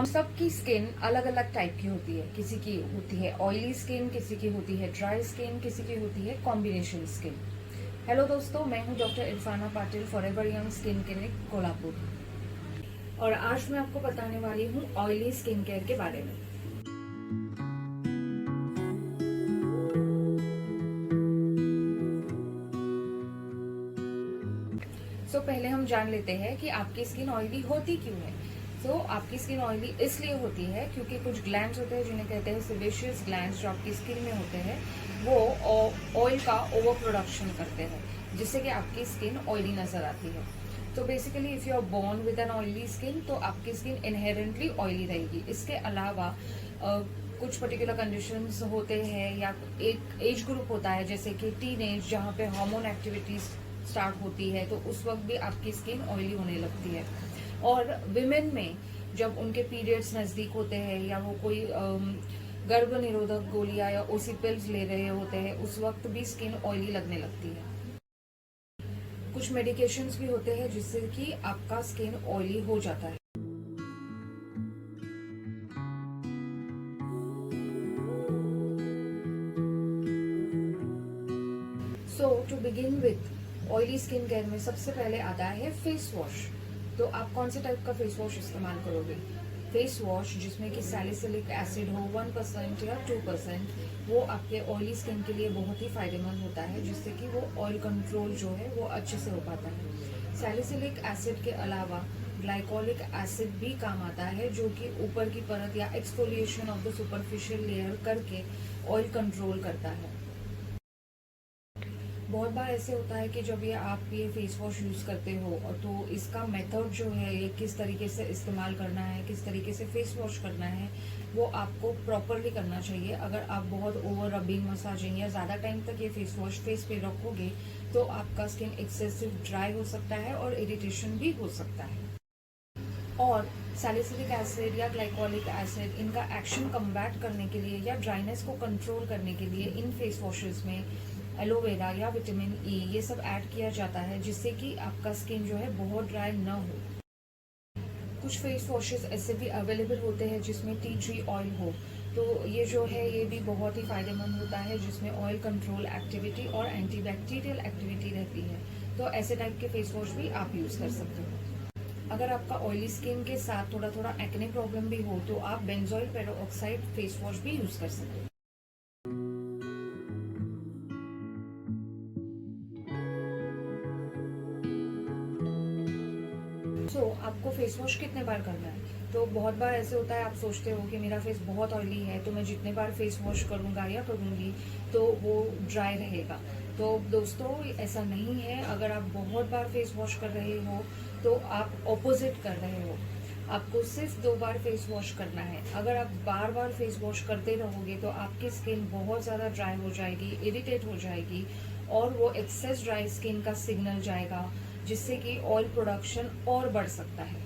हम सबकी स्किन अलग अलग टाइप की होती है। किसी की होती है ऑयली स्किन, किसी की होती है ड्राई स्किन, किसी की होती है कॉम्बिनेशन स्किन। हेलो दोस्तों, मैं हूं doctor Irfana Patil, forever young skin clinic Kolhapur, और आज मैं आपको बताने वाली हूं ऑयली स्किन केयर के बारे में। पहले हम जान लेते हैं कि आपकी स्किन ऑयली होती क्यों है। आपकी स्किन ऑयली इसलिए होती है क्योंकि कुछ ग्लैंड्स होते हैं जिन्हें कहते हैं सेबेशियस ग्लैंड्स, जो आपकी स्किन में होते हैं, वो ऑयल का ओवर प्रोडक्शन करते हैं, जिससे कि आपकी स्किन ऑयली नजर आती है। तो basically if you are born with an oily skin, तो आपकी स्किन इनहेरेंटली ऑयली रहेगी। इसके अलावा कुछ पर्टिकुलर कंडीशंस होते हैं या एक एज ग्रुप होता है, जैसे कि टीन एज, जहाँ पे हार्मोन एक्टिविटीज स्टार्ट होती है, तो उस वक्त भी आपकी स्किन ऑयली होने लगती है। और विमेन में जब उनके पीरियड्स नजदीक होते हैं या वो कोई गर्भ निरोधक गोलियां या ओसी पिल्स ले रहे होते हैं, उस वक्त भी स्किन ऑयली लगने लगती है। कुछ मेडिकेशंस भी होते हैं जिससे कि आपका स्किन ऑयली हो जाता है। To begin with oily skin care में सबसे पहले आता है फेस वॉश। तो आप कौन से टाइप का फेस वॉश इस्तेमाल करोगे? फेस वॉश जिसमें कि सैलिसिलिक एसिड हो 1% या 2%, वो आपके ऑयली स्किन के लिए बहुत ही फायदेमंद होता है, जिससे कि वो ऑयल कंट्रोल जो है वो अच्छे से हो पाता है। सैलिसिलिक एसिड के अलावा ग्लाइकोलिक एसिड भी काम आता है, जो कि ऊपर की परत या exfoliation of the superficial layer करके ऑयल कंट्रोल करता है। बहुत बार ऐसे होता है कि जब आप ये फेस वॉश यूज करते हो, तो इसका मेथड जो है, ये किस तरीके से इस्तेमाल करना है, किस तरीके से फेस वॉश करना है, वो आपको प्रॉपरली करना चाहिए। अगर आप बहुत ओवर रबिंग, मसाजिंग या ज्यादा टाइम तक ये फेस वॉश फेस पे रखोगे, तो आपका स्किन एक्सेसिव ड्राई हो सकता है और इरिटेशन भी हो सकता है। और सैलिसिलिक एसिड या ग्लाइकोलिक एसिड, इनका एक्शन कम्बैट करने के लिए या ड्राइनेस को कंट्रोल करने के लिए इन फेस वॉशेस में एलोवेरा या विटामिन ई, ये सब ऐड किया जाता है, जिससे कि आपका स्किन जो है बहुत ड्राई न हो। कुछ फेस वॉशेस ऐसे भी अवेलेबल होते हैं जिसमें टी ट्री ऑयल हो, तो ये जो है ये भी बहुत ही फायदेमंद होता है, जिसमें ऑयल कंट्रोल एक्टिविटी और एंटीबैक्टीरियल एक्टिविटी रहती है। तो ऐसे टाइप के फेस वॉश भी आप यूज कर सकते हो। अगर आपका ऑयली स्किन के साथ थोड़ा थोड़ा एक्ने प्रॉब्लम भी हो, तो आप बेंजोइल पेरोक्साइड फेस वॉश भी यूज कर सकते हो। आपको फेस वॉश कितने बार करना है? तो बहुत बार ऐसे होता है, आप सोचते हो कि मेरा फेस बहुत ऑयली है, तो मैं जितने बार फेस वॉश करूंगा या करूंगी तो वो ड्राई रहेगा। तो दोस्तों, ऐसा नहीं है। अगर आप बहुत बार फेस वॉश कर रहे हो, तो आप ऑपोजिट कर रहे हो। आपको सिर्फ 2 बार फेस वॉश करना है। अगर आप बार बार फेस वॉश करते रहोगे, तो आपकी स्किन बहुत ज्यादा ड्राई हो जाएगी, इरिटेट हो जाएगी, और वो एक्सेस ड्राई स्किन का सिग्नल जाएगा, जिससे कि ऑयल प्रोडक्शन और बढ़ सकता है।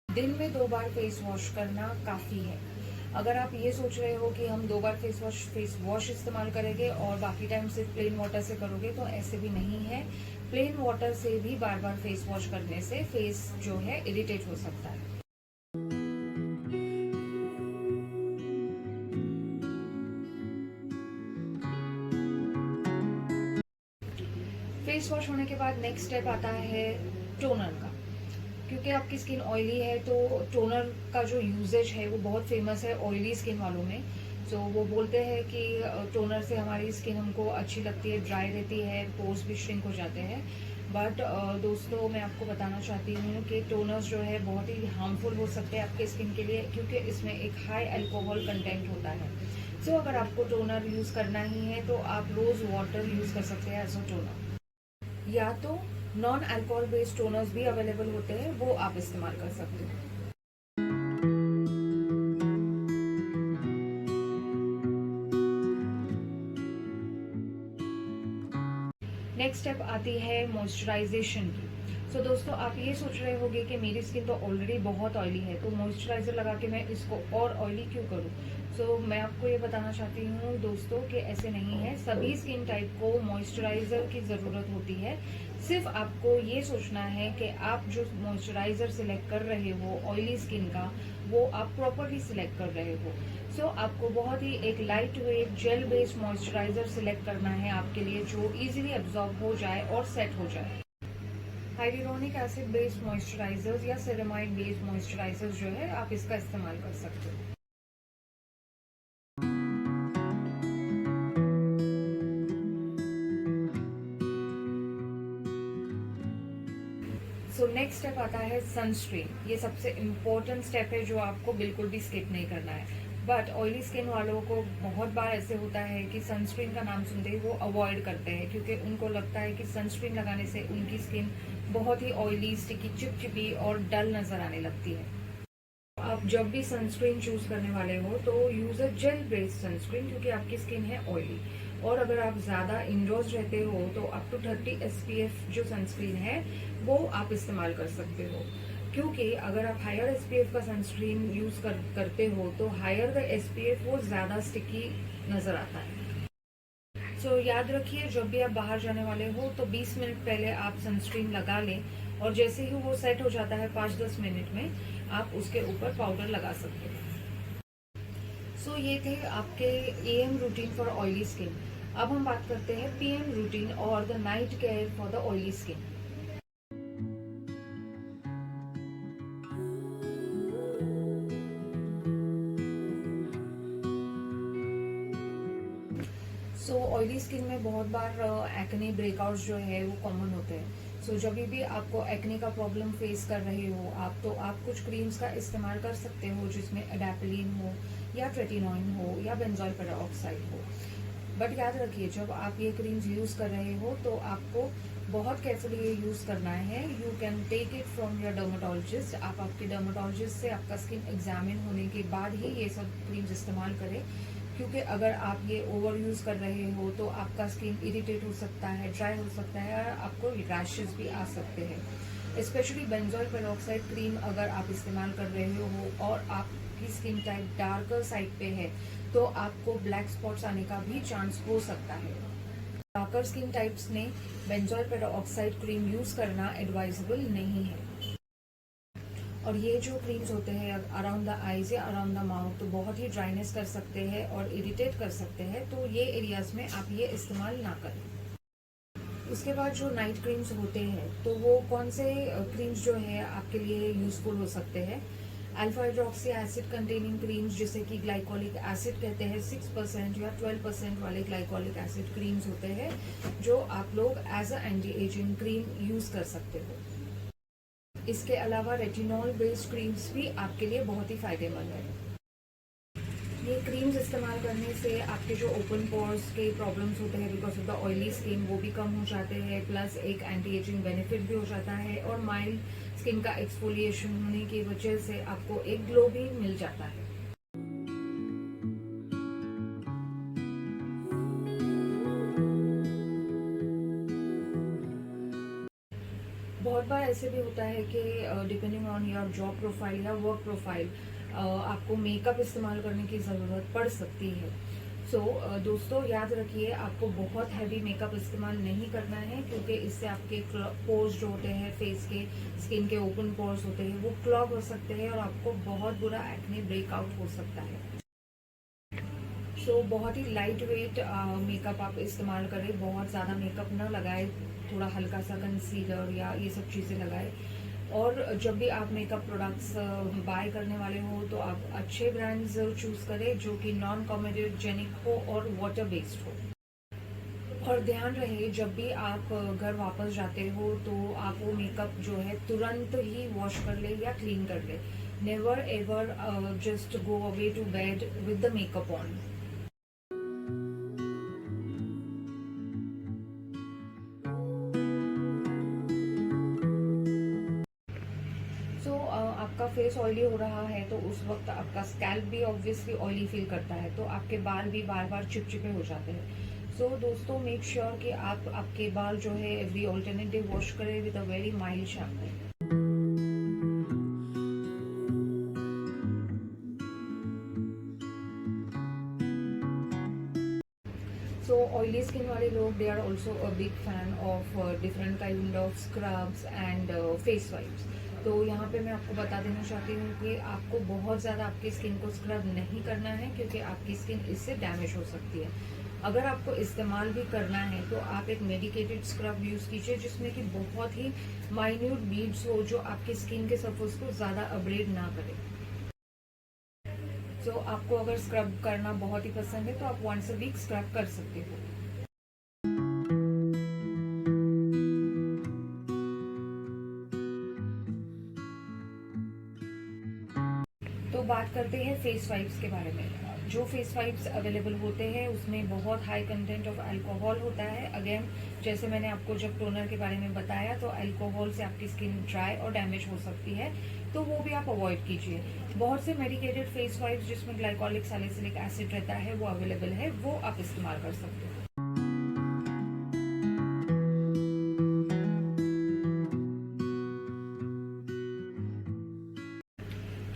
दिन में 2 बार फेस वॉश करना काफी है। अगर आप ये सोच रहे हो कि हम 2 बार फेस वॉश इस्तेमाल करेंगे और बाकी टाइम सिर्फ प्लेन वाटर से करोगे, तो ऐसे भी नहीं है। प्लेन वाटर से भी बार बार फेस वॉश करने से फेस जो है इरिटेट हो सकता है। फेस वॉश होने के बाद नेक्स्ट स्टेप आता है टोनर का। क्योंकि आपकी स्किन ऑयली है, तो टोनर का जो यूजेज है वो बहुत फेमस है ऑयली स्किन वालों में। तो वो बोलते हैं कि टोनर से हमारी स्किन हमको अच्छी लगती है, ड्राई रहती है, पोर्स भी श्रिंक हो जाते हैं। बट दोस्तों, मैं आपको बताना चाहती हूँ कि टोनर्स जो है बहुत ही हार्मफुल हो सकते हैं आपके स्किन के लिए, क्योंकि इसमें एक हाई अल्कोहल कंटेंट होता है। अगर आपको टोनर यूज करना ही है, तो आप रोज वाटर यूज कर सकते हैं एज अ टोनर, या तो नॉन अल्कोहल बेस्ड टोनर्स भी अवेलेबल होते हैं, वो आप इस्तेमाल कर सकते हो। नेक्स्ट स्टेप आती है मॉइस्चराइजेशन की। दोस्तों, आप ये सोच रहे होंगे कि मेरी स्किन तो ऑलरेडी बहुत ऑयली है, तो मॉइस्चराइजर लगा के मैं इसको और ऑयली क्यों करूं? मैं आपको ये बताना चाहती हूँ दोस्तों कि ऐसे नहीं है। सभी स्किन टाइप को मॉइस्चराइजर की जरूरत होती है। सिर्फ आपको ये सोचना है कि आप जो मॉइस्चराइजर सिलेक्ट कर रहे हो ऑयली स्किन का, वो आप प्रॉपरली सिलेक्ट कर रहे हो। सो आपको बहुत ही एक light weight gel based moisturiser select करना है आपके लिए, जो इजीली एब्जॉर्ब हो जाए और सेट हो जाए। हाइलुरोनिक एसिड बेस्ड मॉइस्चराइजर्स या सेरेमाइड बेस्ड मॉइस्चराइजर्स जो है आप इसका इस्तेमाल कर सकते हो। सो नेक्स्ट स्टेप आता है सनस्क्रीन। ये सबसे इम्पोर्टेंट स्टेप है जो आपको बिल्कुल भी स्किप नहीं करना है। बट ऑयली स्किन वालों को बहुत बार ऐसे होता है कि सनस्क्रीन का नाम सुनते ही वो अवॉइड करते हैं, क्योंकि उनको लगता है कि सनस्क्रीन लगाने से उनकी स्किन बहुत ही ऑयली, स्टिकी, चिपचिपी और डल नजर आने लगती है। आप जब भी सनस्क्रीन चूज करने वाले हो तो use a gel based sunscreen, क्योंकि आपकी स्किन है ऑयली। और अगर आप ज्यादा इंडोर्स रहते हो तो अप टू 30 SPF जो सनस्क्रीन है वो आप इस्तेमाल कर सकते हो, क्योंकि अगर आप हायर SPF का सनस्क्रीन यूज करते हो तो हायर द SPF वो ज्यादा स्टिकी नजर आता है। सो याद रखिए, जब भी आप बाहर जाने वाले हो तो 20 मिनट पहले आप सनस्क्रीन लगा लें, और जैसे ही वो सेट हो जाता है 5-10 मिनट में आप उसके ऊपर पाउडर लगा सकते हैं। सो ये थे आपके AM routine for oily skin. अब हम बात करते हैं PM रूटीन और the night care for the oily skin. So oily skin में बहुत बार एक्ने ब्रेकआउट्स जो है वो कॉमन होते हैं। सो जब भी आपको एक्ने का प्रॉब्लम फेस कर रहे हो आप, तो आप कुछ क्रीम्स का इस्तेमाल कर सकते हो जिसमें एडाप्लिन हो या ट्रेटिनोइन हो या बेंजोइल पेरोक्साइड हो। बट याद रखिए, जब आप ये क्रीम्स यूज कर रहे हो तो आपको बहुत केयरफुली ये यूज करना है। You can take it from your dermatologist. आप आपके डर्माटोलॉजिस्ट से आपका स्किन एग्जामिन होने के बाद ही ये सब क्रीम्स इस्तेमाल करें, क्योंकि अगर आप ये ओवर यूज कर रहे हो तो आपका स्किन इरिटेट हो सकता है, ड्राई हो सकता है और आपको रैशेस भी आ सकते हैं। स्पेशली बेंजोइल पेरोक्साइड क्रीम अगर आप इस्तेमाल कर रहे हो और आपकी स्किन टाइप डार्कर साइड पे है तो आपको ब्लैक स्पॉट्स आने का भी चांस हो सकता है। डार्कर स्किन टाइप्स ने बेंजोइल पेरोक्साइड क्रीम यूज करना एडवाइजेबल नहीं है। और ये जो क्रीम्स होते हैं अराउंड द आईज या अराउंड द माउथ तो बहुत ही ड्राइनेस कर सकते हैं और इरिटेट कर सकते हैं, तो ये एरियाज में आप ये इस्तेमाल ना करें। उसके बाद जो नाइट क्रीम्स होते हैं तो वो कौन से क्रीम्स जो है आपके लिए यूजफुल हो सकते हैं। Alpha hydroxy acid containing creams, जिसे कि ग्लाइकोलिक एसिड कहते हैं, 6% या 12% वाले ग्लाइकोलिक एसिड क्रीम्स होते हैं जो आप लोग as a anti ageing cream use कर सकते हो। इसके अलावा रेटिनॉल बेस्ड क्रीम्स भी आपके लिए बहुत ही फायदेमंद है। ये क्रीम्स इस्तेमाल करने से आपके जो ओपन पोर्स के प्रॉब्लम्स होते हैं because of the oily skin वो भी कम हो जाते हैं, प्लस एक एंटी एजिंग बेनिफिट भी हो जाता है, और माइल्ड स्किन का एक्सफोलिएशन होने की वजह से आपको एक ग्लो भी मिल जाता है। बहुत बार ऐसे भी होता है कि depending on your job profile या वर्क प्रोफाइल आपको मेकअप इस्तेमाल करने की ज़रूरत पड़ सकती है। सो दोस्तों याद रखिए, आपको बहुत हैवी मेकअप इस्तेमाल नहीं करना है, क्योंकि इससे आपके पोर्स जो होते हैं फेस के, स्किन के ओपन पोर्स होते हैं वो क्लॉग हो सकते हैं और आपको बहुत बुरा एक्ने ब्रेकआउट हो सकता है। सो बहुत ही लाइट वेट मेकअप आप इस्तेमाल करें, बहुत ज़्यादा मेकअप ना लगाए, थोड़ा हल्का सा कंसीलर या ये सब चीज़ें लगाए। और जब भी आप मेकअप प्रोडक्ट्स बाय करने वाले हो तो आप अच्छे ब्रांड्स चूज करें जो कि नॉन कॉमेडोजेनिक हो और वाटर बेस्ड हो। और ध्यान रहे, जब भी आप घर वापस जाते हो तो आप वो मेकअप जो है तुरंत ही वॉश कर ले या क्लीन कर ले। Never ever just go away to bed with the makeup on. आपका फेस ऑयली हो रहा है तो उस वक्त आपका स्कैल्प भी ऑब्वियसली ऑयली फील करता है, तो आपके बाल भी बार बार चिपचिपे हो जाते हैं। सो दोस्तों मेक श्योर कि आप आपके बाल जो है एवरी ऑल्टरनेट डे वॉश करें with a very mild shampoo. So oily skin वाले लोग they are also a big fan of different kind of scrubs and face wipes. तो यहाँ पे मैं आपको बता देना चाहती हूँ कि आपको बहुत ज़्यादा आपकी स्किन को स्क्रब नहीं करना है, क्योंकि आपकी स्किन इससे डैमेज हो सकती है। अगर आपको इस्तेमाल भी करना है तो आप एक मेडिकेटेड स्क्रब यूज़ कीजिए, जिसमें कि बहुत ही माइन्यूट बीड्स हो, जो आपकी स्किन के सरफेस को ज़्यादा अब्रेड ना करे। तो आपको अगर स्क्रब करना बहुत ही पसंद है तो आप वंस अ वीक स्क्रब कर सकते हो। तो बात करते हैं फेस वाइप्स के बारे में। जो फेस वाइप्स अवेलेबल होते हैं उसमें बहुत हाई कंटेंट ऑफ अल्कोहल होता है। अगेन, जैसे मैंने आपको जब टोनर के बारे में बताया, तो अल्कोहल से आपकी स्किन ड्राई और डैमेज हो सकती है, तो वो भी आप अवॉइड कीजिए। बहुत से मेडिकेटेड फेस वाइप्स जिसमें ग्लाइकोलिक सैलिसिलिक एसिड रहता है वो अवेलेबल है, वो आप इस्तेमाल कर सकते हो।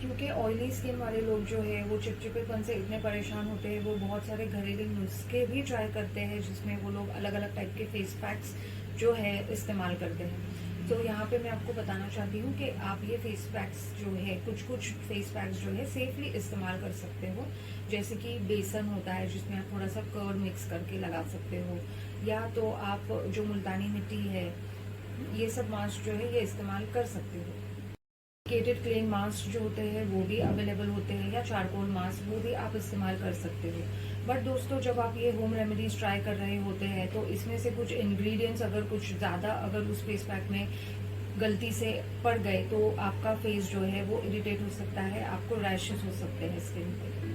क्योंकि ऑयली स्किन वाले लोग जो है वो चिपचिपेपन से इतने परेशान होते हैं, वो बहुत सारे घरेलू नुस्खे भी ट्राई करते हैं, जिसमें वो लोग अलग अलग टाइप के फेस पैक्स जो है इस्तेमाल करते हैं। तो यहाँ पे मैं आपको बताना चाहती हूँ कि आप ये फेस पैक्स जो है, कुछ कुछ फेस पैक्स जो है सेफली इस्तेमाल कर सकते हो। जैसे कि बेसन होता है, जिसमें आप थोड़ा सा कर्ड मिक्स करके लगा सकते हो, या तो आप जो मुल्तानी मिट्टी है, ये सब मास्क जो है ये इस्तेमाल कर सकते हो। केटेड क्लेम मास्क जो होते हैं वो भी अवेलेबल होते हैं, या चारकोल मास्क, वो भी आप इस्तेमाल कर सकते हो। बट दोस्तों, जब आप ये होम रेमेडीज ट्राई कर रहे होते हैं तो इसमें से कुछ इंग्रेडिएंट्स अगर कुछ ज़्यादा अगर उस फेस पैक में गलती से पड़ गए तो आपका फेस जो है वो इरिटेट हो सकता है, आपको रैशेस हो सकते हैं स्किन पे।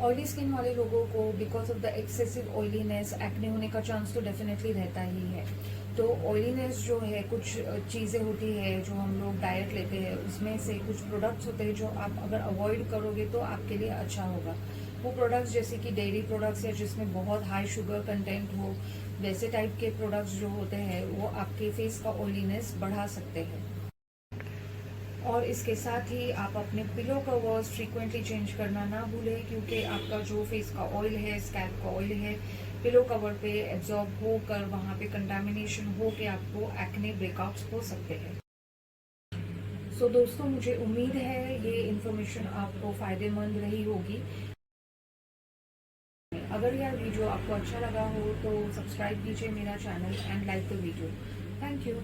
ऑयली स्किन वाले लोगों को because of the excessive oiliness acne होने का चांस तो डेफिनेटली रहता ही है। तो ऑयलीनेस जो है, कुछ चीज़ें होती है जो हम लोग डाइट लेते हैं, उसमें से कुछ प्रोडक्ट्स होते हैं जो आप अगर अवॉइड करोगे तो आपके लिए अच्छा होगा। वो प्रोडक्ट्स जैसे कि डेयरी प्रोडक्ट्स या जिसमें बहुत हाई शुगर कंटेंट हो, वैसे टाइप के प्रोडक्ट्स जो होते हैं वो आपके फेस का ऑयलीनेस बढ़ा सकते हैं। और इसके साथ ही आप अपने पिलो कवर्स फ्रीक्वेंटली चेंज करना ना भूलें, क्योंकि आपका जो फेस का ऑयल है, स्कैल्प का ऑयल है, पिलो कवर पे एब्जॉर्ब होकर वहाँ पे कंटामिनेशन हो के आपको एक्ने ब्रेकआउट्स हो सकते हैं। सो दोस्तों, मुझे उम्मीद है ये इन्फॉर्मेशन आपको फ़ायदेमंद रही होगी। अगर यह वीडियो आपको अच्छा लगा हो तो सब्सक्राइब कीजिए मेरा channel and like the video. Thank you.